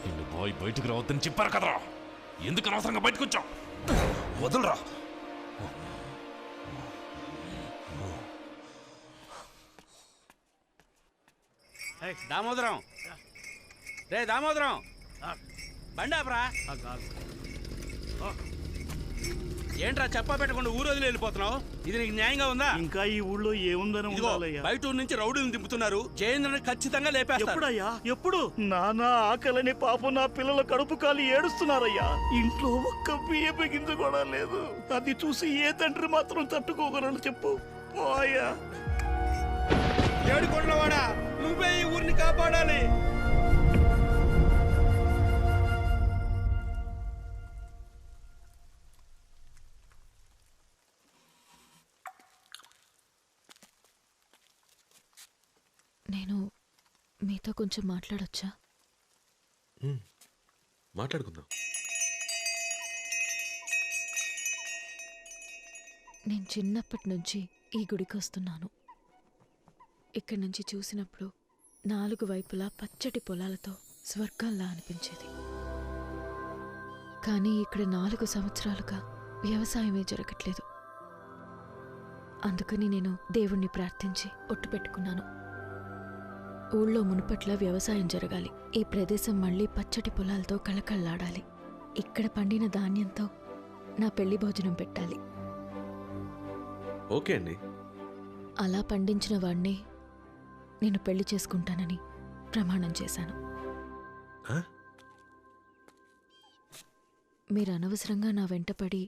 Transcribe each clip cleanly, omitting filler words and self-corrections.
నిన్ను బాయ్ బయటకు రావద్దని చెప్పారు కదరా, ఎందుకు అనవసరంగా బయటకు వచ్చావు? వదలరా. దామోదరం, రే దామోదరం, బండాపరా. ఏంట్రా చెప్పా పెట్టకుండా ఊరు వదిలి వెళ్ళిపోతున్నావు? ఇది నీకు న్యాయంగా ఉందా? ఇంకా ఈ ఊళ్ళో ఏముందని బయట ఊరు నుంచి రౌడీలను దింపుతున్నారు. జయేంద్రని ఖచ్చితంగా లేపేస్తారు. ఎప్పుడయ్యా? ఎప్పుడు? నానా ఆకలని పాపం నా పిల్లల కడుపు కాలి ఏడుస్తున్నారయ్యా. ఇంట్లో ఒక్క బియ్యపు గింజ కూడా లేదు. అది చూసి ఏ తండ్రి మాత్రం తట్టుకోగలరు చెప్పు? అయ్యా ఏడుకొండలవాడా, నువ్వే ఈ ఊరిని కాపాడాలి. నేను మీతో కొంచెం మాట్లాడొచ్చా? మాట్లాడుకుందాం. నేను చిన్నప్పటి నుంచి ఈ గుడికి వస్తున్నాను. ఇక్కడి నుంచి చూసినప్పుడు 4 వైపులా పచ్చటి పొలాలతో స్వర్గంలా అనిపించేది. కానీ ఇక్కడ 4 సంవత్సరాలుగా వ్యవసాయమే జరగట్లేదు. అందుకని నేను దేవుణ్ణి ప్రార్థించి ఒట్టు పెట్టుకున్నాను. ఊళ్ళో మునుపట్ల వ్యవసాయం జరగాలి. ఈ ప్రదేశం మళ్ళీ పచ్చటి పొలాలతో కళకళలాడాలి. ఇక్కడ పండిన ధాన్యంతో నా పెళ్లి భోజనం పెట్టాలి. ఓకే అండి. అలా పండించిన వాణ్ణి నేను పెళ్లి చేసుకుంటానని ప్రమాణం చేశాను. మీరు అనవసరంగా నా వెంటపడి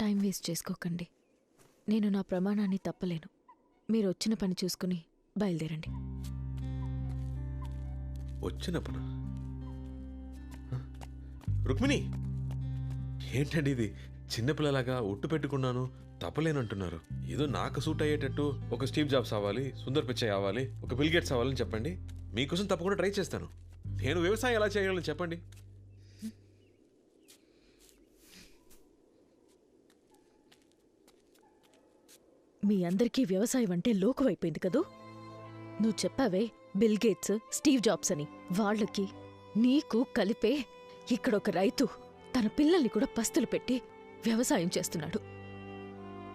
టైం వేస్ట్ చేసుకోకండి. నేను నా ప్రమాణాన్ని తప్పలేను. మీరు వచ్చిన పని చూసుకుని బయలుదేరండి. వచ్చిన పని? రుక్మిణి, ఏంటండి ఇది? చిన్నపిల్లలాగా ఒట్టు పెట్టుకున్నాను తప్పలేనంటున్నారు. ఏదో నాకు సూట్ అయ్యేటట్టు ఒక స్టీవ్ జాబ్స్ అవ్వాలి, సుందర్ పిచ్చయ్ అవ్వాలి, ఒక బిల్ గేట్స్ అవ్వాలని చెప్పండి. మీకోసం తప్పకుండా ట్రై చేస్తాను. నేను వ్యవసాయం ఎలా చేయగలను చెప్పండి. మీ అందరికీ వ్యవసాయం అంటే లోకువైపోయింది కదూ. నువ్వు చెప్పావే బిల్ గేట్స్, స్టీవ్ జాబ్స్ అని. వాళ్ళకి నీకు కలిపే ఇక్కడొక రైతు తన పిల్లల్ని కూడా పస్తులు పెట్టి వ్యవసాయం చేస్తున్నాడు.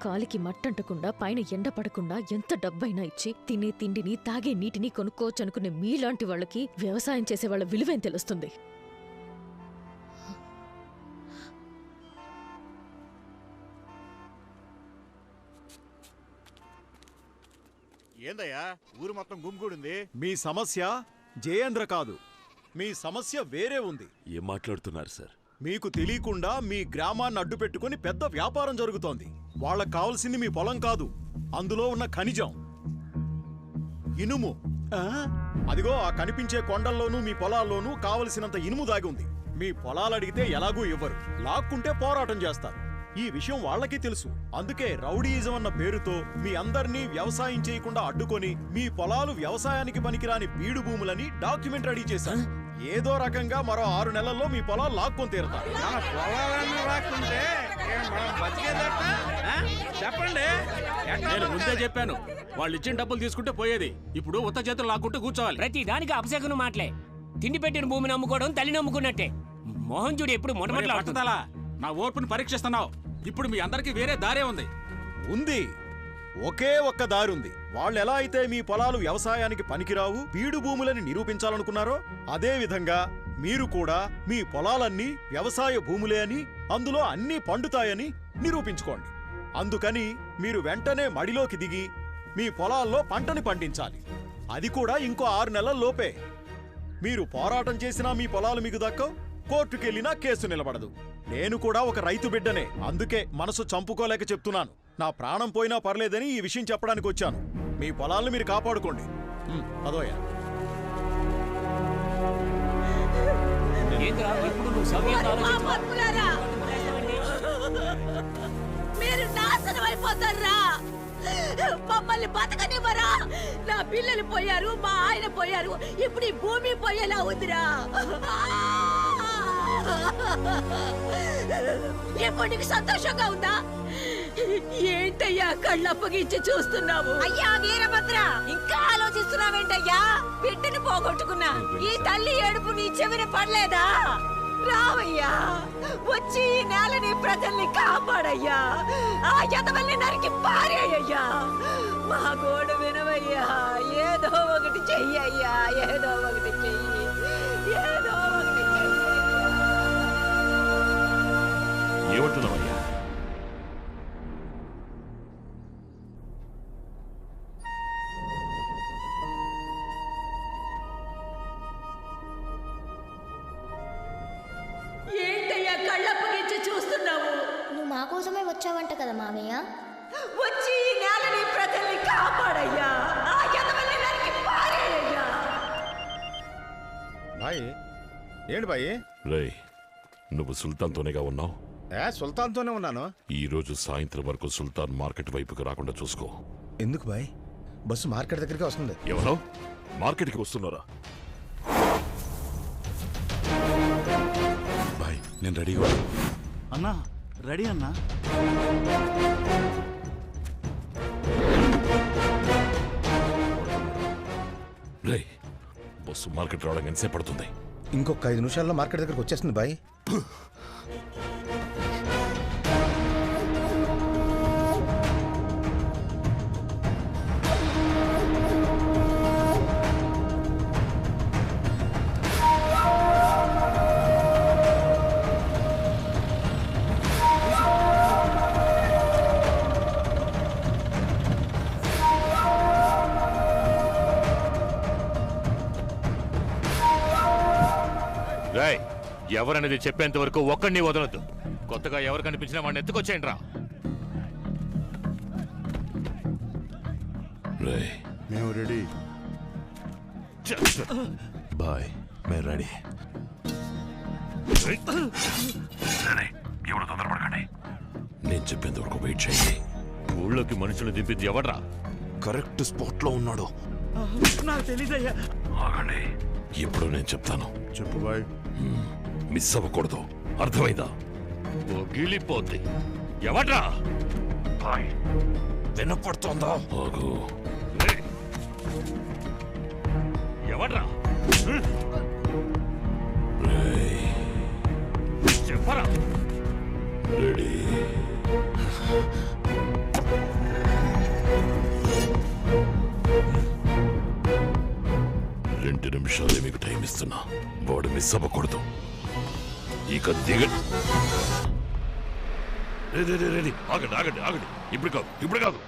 కాలికి మట్టంటకుండా, పైన ఎండ పడకుండా ఎంత డబ్బైనా ఇచ్చి తినే తిండిని, తాగే నీటిని కొనుక్కోవచ్చనుకునే మీలాంటి వాళ్ళకి వ్యవసాయం చేసే వాళ్ళ విలువేం తెలుస్తుంది? ఏందయ్యా ఊరు మొత్తం గుమ్మిగూడింది? మీ సమస్య జయేంద్ర కాదు, మీ సమస్య వేరే ఉంది. ఏం మాట్లాడుతున్నారు సార్? మీకు తెలియకుండా మీ గ్రామాన్ని అడ్డు పెట్టుకుని పెద్ద వ్యాపారం జరుగుతోంది. వాళ్ళకు కావాల్సింది మీ పొలం కాదు, అందులో ఉన్న ఖనిజం, ఇనుము. అదిగో ఆ కనిపించే కొండల్లోనూ మీ పొలాల్లోనూ కావలసినంత ఇనుము దాగి ఉంది. మీ పొలాలు అడిగితే ఎలాగూ ఇవ్వరు, లాక్కుంటే పోరాటం చేస్తారు. ఈ విషయం వాళ్ళకి తెలుసు. అందుకే రౌడీయిజం అన్న పేరుతో మీ అందర్నీ వ్యవసాయం చేయకుండా అడ్డుకొని మీ పొలాలు వ్యవసాయానికి పనికిరాని బీడు భూములని డాక్యుమెంట్ రెడీ చేశారు. ఏదో రకంగా మరో 6 నెలల్లో మీ పొలాలు లాక్కొని తీరుతారు. చెప్పండి. నేను ముందే చెప్పాను, వాళ్ళు ఇచ్చిన డబ్బులు తీసుకుంటే పోయేది. ఇప్పుడు ఉత్త చేతులు లాక్కుంటూ కూర్చోవాలి. ప్రతి దానికి అపశకునం మాటలే. తిండి పెట్టిన భూమిని అమ్ముకోవడం తల్లిని అమ్ముకున్నట్టే. మోహన్ చూడు ఎప్పుడు మొట్టమొదటి నా ఓర్పుని పరీక్షిస్తున్నావు. ఇప్పుడు మీ అందరికి వేరే దారే ఉంది. ఒకే ఒక్క దారుంది. వాళ్ళెలా అయితే మీ పొలాలు వ్యవసాయానికి పనికిరావు, బీడు భూములని నిరూపించాలనుకున్నారో అదే విధంగా మీరు కూడా మీ పొలాలన్నీ వ్యవసాయ భూములే అని, అందులో అన్నీ పండుతాయని నిరూపించుకోండి. అందుకని మీరు వెంటనే మడిలోకి దిగి మీ పొలాల్లో పంటని పండించాలి. అది కూడా ఇంకో 6 నెలల్లోపే. మీరు పోరాటం చేసినా మీ పొలాలు మీకు దక్కవు, కోర్టుకెళ్ళినా కేసు నిలబడదు. నేను కూడా ఒక రైతు బిడ్డనే, అందుకే మనసు చంపుకోలేక చెప్తున్నాను. నా ప్రాణం పోయినా పర్లేదని ఈ విషయం చెప్పడానికి వచ్చాను. మీ పొలాలను మీరు కాపాడుకోండి. అదోయా మీరు నాశనం అయిపోతారా? మమ్మల్ని బతకనివ్వరా? నా పిల్లలు పోయారు, మా ఆయన పోయారు, ఇప్పుడు ఈ భూమి పోయేలా ఉందిరా. ఇప్పుడు నీకు సంతోషంగా ఉందా? ఏంటయ్యా కళ్ళప్పగించి చూస్తున్నావు? అయ్యా వీరభద్ర, ఇంకా ఆలోచిస్తున్నావేంటయ్యా? బిడ్డను పోగొట్టుకున్నా ఈ తల్లి ఏడుపు నీ చెవిన పడలేదా? రావయ్యా, వచ్చి ఈ నేలని ప్రజల్ని కాపాడయ్యా, ఆ యదవల్ని నరికి పారేయ్యా. మా గోడు వినవయ్యా, ఏదో ఒకటి చెయ్యయ్యా, ఏదో ఒకటి చెయ్యి, ఏదో ఒకటి చెయ్యి. ఏమంటున్నావయ్యా? ఏంటయ్యా కళ్ళప్పగించి చూస్తున్నావు? నువ్వు మా కోసమే వచ్చావంట కదా మామయ్య. వచ్చి ఈ నేలని ప్రజల్ని కాపాడయ్యా, ఆ యదవల్ని నరికి పారేయ్యా. బాయ్ ఏంటి బాయ్? రేయ్, నువ్వు సుల్తాన్తోనేగా ఉన్నావు? సుల్తాన్తోనే ఉన్నాను. ఈ రోజు సాయంత్రం వరకు సుల్తాన్ మార్కెట్ వైపుకి రాకుండా చూసుకో. ఎందుకు బాయ్? బస్సు మార్కెట్ దగ్గరికి వస్తుంది. ఎవరో మార్కెట్కి వస్తున్నారా? బాయ్, నేను రెడీగా అన్నా, రెడీ అన్నా. రే, బస్సు మార్కెట్ రావడానికి ఎంతసేపు పడుతుంది? ఇంకొక 5 నిమిషాల్లో మార్కెట్ దగ్గరికి వచ్చేస్తుంది బాయ్. రాయ్, ఎవరనేది చెప్పేంత వరకు ఒక్కడిని వదలొద్దు. కొత్తగా ఎవరు కనిపించినా వాడిని ఎత్తుకొచ్చేయండి రా. రాయ్, మేము రెడీ బాయ్, మేము రెడీ. ఎవరు తొందరపడకండి, నేను చెప్పేంత వరకు వెయిట్ చేయండి. ఊళ్ళోకి మనుషులు దింపింది ఎవడ్రా? కరెక్ట్ స్పాట్ లో ఉన్నాడు. నాకు తెలీదయ్యా. ఆగండి, ఇప్పుడు నేను చెప్తాను. చెప్పు బాయ్. మిస్ అవ్వకూడదు, అర్థమైందా? గిలిపోద్ది. ఎవడ్రా? వినపడుతోందా? ఆగు. ఎవడ్రా? చెప్పరా? రెడీ. 2 నిమిషాలే మీకు టైం ఇస్తున్నా. వాడు మిస్ అవ్వకూడదు. ఇక దిగండి. ఆగండి ఆగండి ఆగండి. ఇప్పుడు కాదు, ఇప్పుడు కాదు.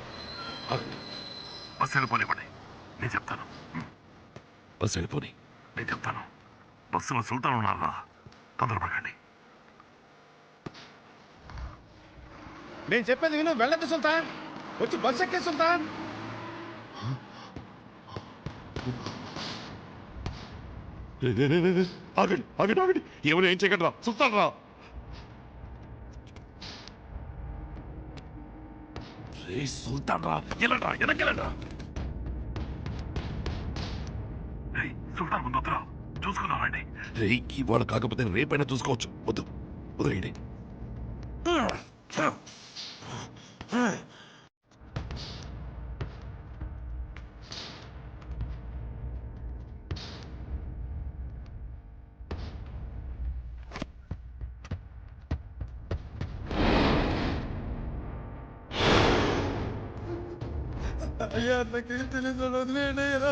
బస్సు వెళ్ళిపోనివ్వండి, నేను చెప్తాను. బస్సు వెళ్ళిపోని, నేను చెప్తాను. బస్సులో సుల్తాన్ ఉన్నారా? తొందరపడకండి. నేను చెప్పేది విను. వెళ్ళద్దు సుల్తాన్, వచ్చి బస్సు ఎక్కే సుల్తాన్. ఆగండి ఆగండి ఆగండి. ఎవరు ఏం చేయకండి రా, సుల్తాన్ రా. సుల్తాన్ రా, వెళ్ళండి, వెనక్కెళ్ళండి. సుల్తాన్ ముందు వద్దురా, చూసుకున్నామండి. ఇవాళ కాకపోతే రేపైనా చూసుకోవచ్చు. వద్దు, వదిలేయండి. అయ్యా, నాకేం తెలియదు, వదిలేయండి అయ్యా.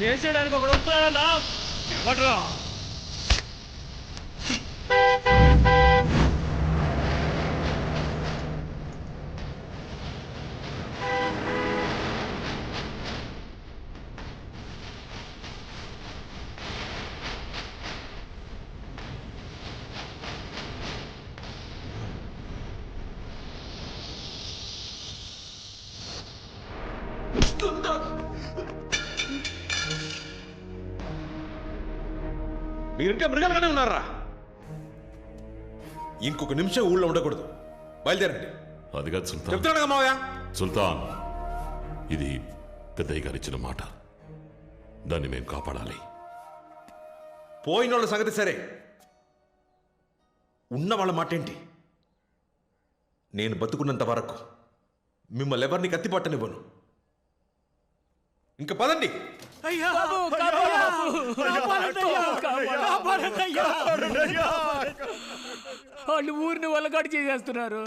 వేసేయడానికి ఒకడు వస్తాడన్నా. ఎవడ్రా? మీరింకా మృగాలుగానే ఉన్నారా? ఇంకొక నిమిషం ఊళ్ళో ఉండకూడదు. బయలుదేరండి. అది కాదు సుల్తాన్. చెప్తున్నాడుగా మావయ్య. సుల్తాన్, ఇది పెద్దయ్య గారు ఇచ్చిన మాట. దాన్ని మేము కాపాడాలి. పోయిన వాళ్ళ సంగతి సరే, ఉన్న వాళ్ళ మాట ఏంటి? నేను బతుకున్నంత వరకు మిమ్మల్ని ఎవరిని కత్తిపట్టనివ్వను. ఇంకా పదండి. వాళ్ళు ఊరిని వల్లగాడు చేసేస్తున్నారు.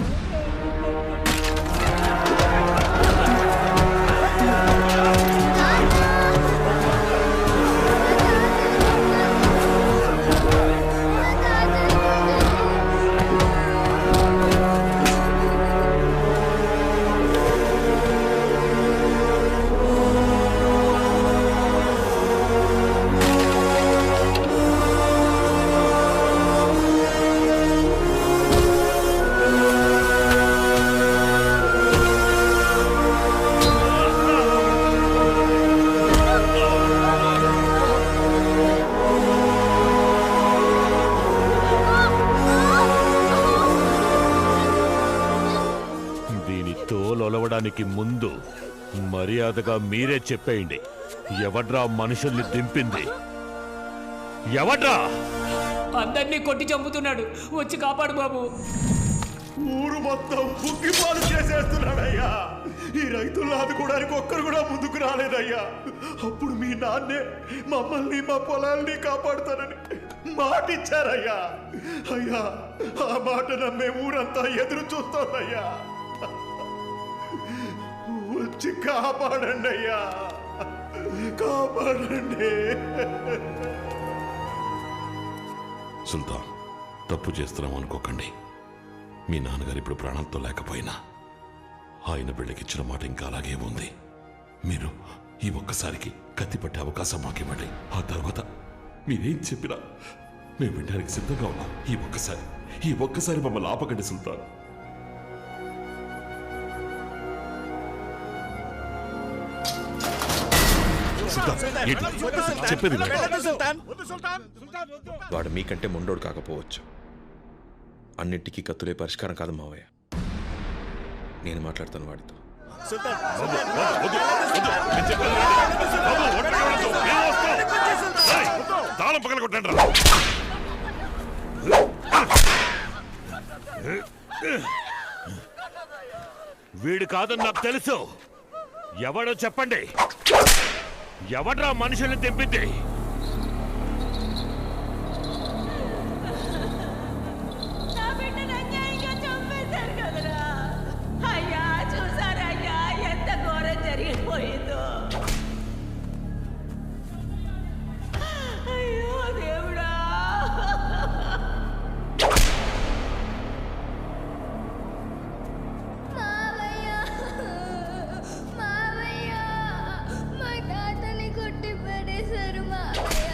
లొలవడానికి ముందు మర్యాదగా మీరే చెప్పేయండి, ఎవడ్రా మనుషుల్ని దింపింది? ఎవడ్రా? అందరినీ కొట్టి చంపుతున్నాడు, వచ్చి కాపాడు బాబు. ఊరు మొత్తం బుగ్గిపాలు చేసేస్తున్నాడయ్యా. ఈ రైతులను ఆదుకోవడానికి ఒక్కరు కూడా ముందుకు రాలేదయ్యా. అప్పుడు మీ నాన్నే మమ్మల్ని మా పొలాల్ని కాపాడుతానని మాటిచ్చారయ్యా. అయ్యా, ఆ మాట నమ్మే ఊరంతా ఎదురు చూస్తోందయ్యా. వచ్చి కాపాడండి అయ్యా, కాపాడండి. సుల్తాన్, తప్పు చేస్తున్నాం అనుకోకండి. మీ నాన్నగారు ఇప్పుడు ప్రాణంతో లేకపోయినా ఆయన బిళ్ళకిచ్చిన మాట ఇంకా అలాగే ఉంది. మీరు ఈ ఒక్కసారికి కత్తి పట్టే అవకాశం మాకివ్వండి. ఆ తర్వాత మీరేం చెప్పినా మేము వినడానికి సిద్ధంగా ఉన్నాం. ఈ ఒక్కసారి మమ్మల్ని ఆపకండి సుల్తాన్. చెప్పేది వాడు మీకంటే మొండోడు కాకపోవచ్చు, అన్నిటికీ కత్తులే పరిష్కారం కాదు మావయ్య. నేను మాట్లాడతాను వాడితో. తాళం పక్కన కొట్టండి. వీడు కాదని నాకు తెలుసు. ఎవడో చెప్పండి, ఎవడ్రా మనుషుల్ని తెంపింది? నా బిడ్డను అన్యాయంగా చంపేశారు కదరా. అయ్యా, చూసారయ్యా ఎంత ఘోరం జరిగిపోయిందో. అయ్యో దేవుడా. మావయ్య, మావయ్య, మా తాతని కొట్టి పడేశారు మావయ్య.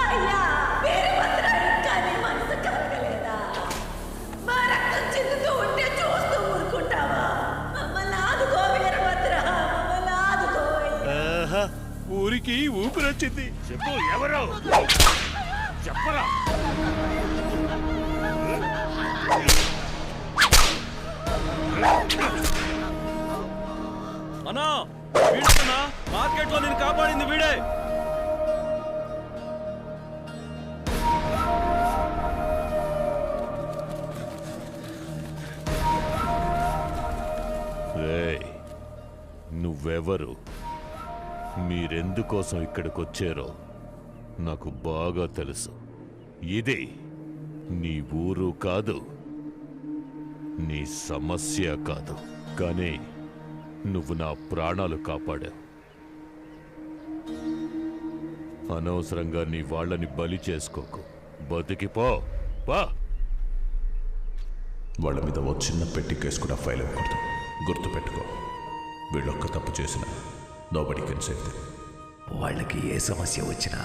అయ్యా, వీరభద్ర, ఇంకా నీ మనసు కలగలేదా? మా రక్తం చిందుతూ ఉంటే చూస్తూ ఊరుకుంటావా? మమ్మల్ని ఆదుకో వీరభద్ర, మమ్మల్ని ఆదుకో. ఊరికి ఊపిరొచ్చింది. చెప్పు, ఎవరు? చెప్పరా? అన్నా, వీడేనా మార్కెట్లో నేను కాపాడింది? వీడే. రేయ్, నువ్వెవరు? మీరెందుకోసం ఇక్కడికొచ్చారో నాకు బాగా తెలుసు. ఇది నీ ఊరు కాదు, నీ సమస్య కాదు, కానీ నువ్వు నా ప్రాణాలు కాపాడావు. అనవసరంగా నీ వాళ్ళని బలి చేసుకోకు. బతికిపో. పా. వాళ్ళ మీద ఓ చిన్న పెట్టి కేసు కూడా ఫైల్ అవ్వకూడదు. గుర్తుపెట్టుకో, వీళ్ళొక్క తప్పు చేసిన నోబడీ కెన్ సేవ్ దెమ్. వాళ్ళకి ఏ సమస్య వచ్చినా